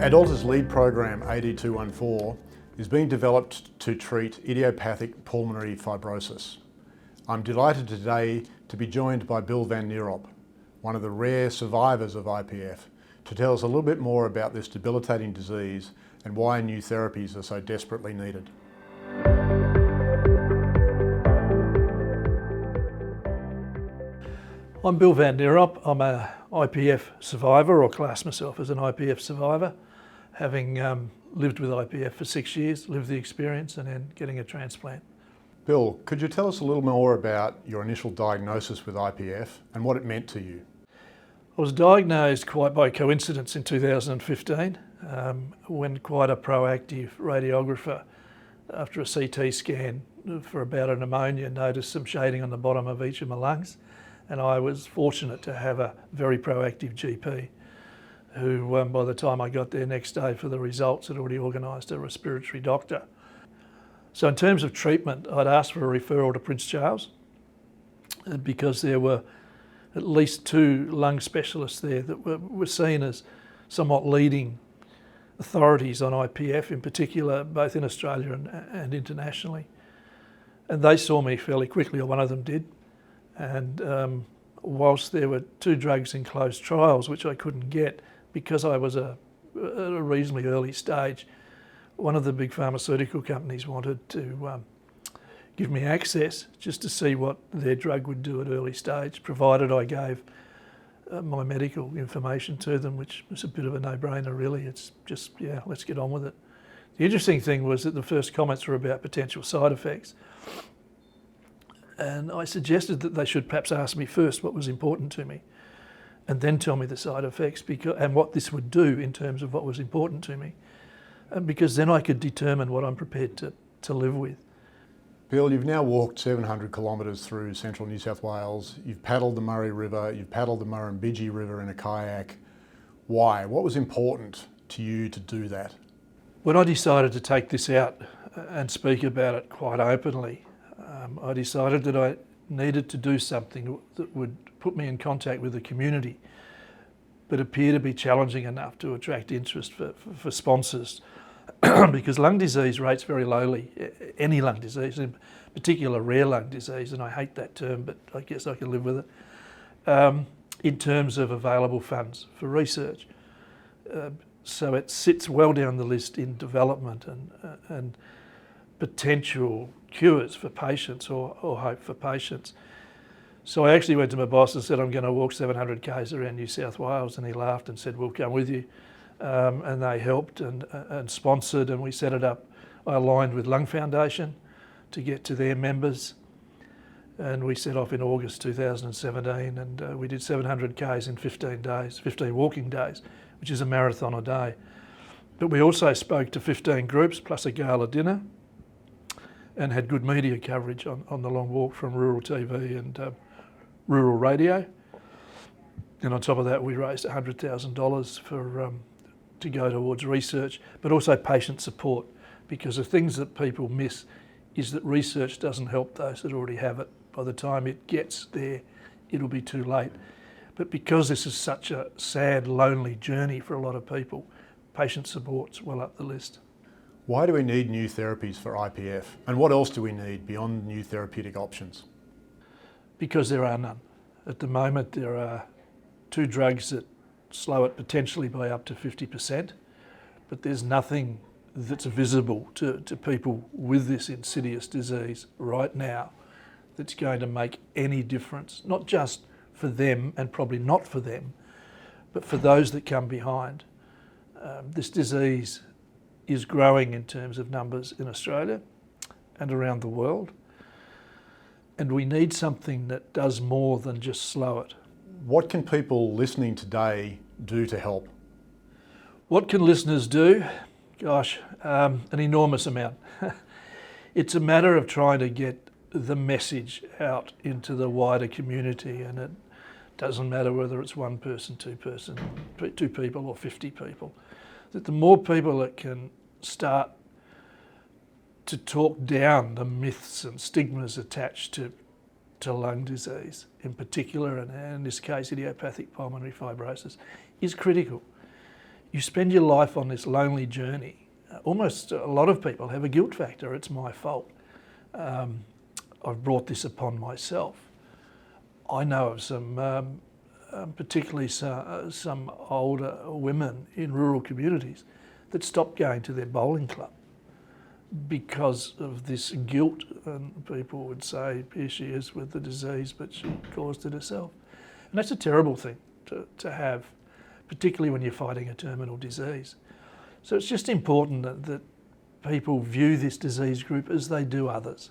AdAlta's lead program, AD214, is being developed to treat idiopathic pulmonary fibrosis. I'm delighted today to be joined by Bill van Nierop, one of the rare survivors of IPF, to tell us a little bit more about this debilitating disease and why new therapies are so desperately needed. I'm Bill van Nierop. I'm an IPF survivor, or class myself as an IPF survivor, having lived with IPF for 6 years, lived the experience and then getting a transplant. Bill, could you tell us a little more about your initial diagnosis with IPF and what it meant to you? I was diagnosed quite by coincidence in 2015 when quite a proactive radiographer, after a CT scan for about a pneumonia, noticed some shading on the bottom of each of my lungs. And I was fortunate to have a very proactive GP who, by the time I got there next day for the results, had already organised a respiratory doctor. So in terms of treatment, I'd asked for a referral to Prince Charles because there were at least 2 lung specialists there that were seen as somewhat leading authorities on IPF, in particular, both in Australia and internationally. And they saw me fairly quickly, or one of them did. And whilst there were 2 drugs in closed trials, which I couldn't get because I was at a reasonably early stage, one of the big pharmaceutical companies wanted to give me access just to see what their drug would do at early stage, provided I gave my medical information to them, which was a bit of a no-brainer really. It's just, yeah, let's get on with it. The interesting thing was that the first comments were about potential side effects. And I suggested that they should perhaps ask me first what was important to me and then tell me the side effects and what this would do in terms of what was important to me. Because then I could determine what I'm prepared to live with. Bill, you've now walked 700 kilometres through central New South Wales. You've paddled the Murray River, you've paddled the Murrumbidgee River in a kayak. Why? What was important to you to do that? When I decided to take this out and speak about it quite openly, I decided that I needed to do something that would put me in contact with the community, but appear to be challenging enough to attract interest for sponsors. Because lung disease rates very lowly, any lung disease, in particular rare lung disease, and I hate that term, but I guess I can live with it, in terms of available funds for research. So it sits well down the list in development and potential cures for patients or hope for patients. So I actually went to my boss and said, I'm going to walk 700 k's around New South Wales, and he laughed and said, we'll come with you. And they helped and sponsored, and we set it up. I aligned with Lung Foundation to get to their members, and we set off in August 2017, and we did 700 k's in 15 days, 15 walking days, which is a marathon a day. But we also spoke to 15 groups plus a gala dinner, and had good media coverage on the long walk from rural TV and rural radio. And on top of that, we raised $100,000 to go towards research, but also patient support, because the things that people miss is that research doesn't help those that already have it. By the time it gets there, it'll be too late. But because this is such a sad, lonely journey for a lot of people, patient support's well up the list. Why do we need new therapies for IPF? And what else do we need beyond new therapeutic options? Because there are none. At the moment, there are 2 drugs that slow it potentially by up to 50%, but there's nothing that's visible to people with this insidious disease right now that's going to make any difference, not just for them and probably not for them, but for those that come behind. This disease is growing in terms of numbers in Australia and around the world, and we need something that does more than just slow it. What can people listening today do to help? What can listeners do? Gosh, an enormous amount. It's a matter of trying to get the message out into the wider community, and it doesn't matter whether it's 1 person, 2 people or 50 people. That the more people that can start to talk down the myths and stigmas attached to lung disease in particular, and in this case idiopathic pulmonary fibrosis, is critical. you spend your life on this lonely journey. Almost a lot of people have a guilt factor. It's my fault. I've brought this upon myself. I know of some, particularly some older women in rural communities that stopped going to their bowling club because of this guilt, and people would say, here she is with the disease, but she caused it herself. And that's a terrible thing to have, particularly when you're fighting a terminal disease. So it's just important that people view this disease group as they do others.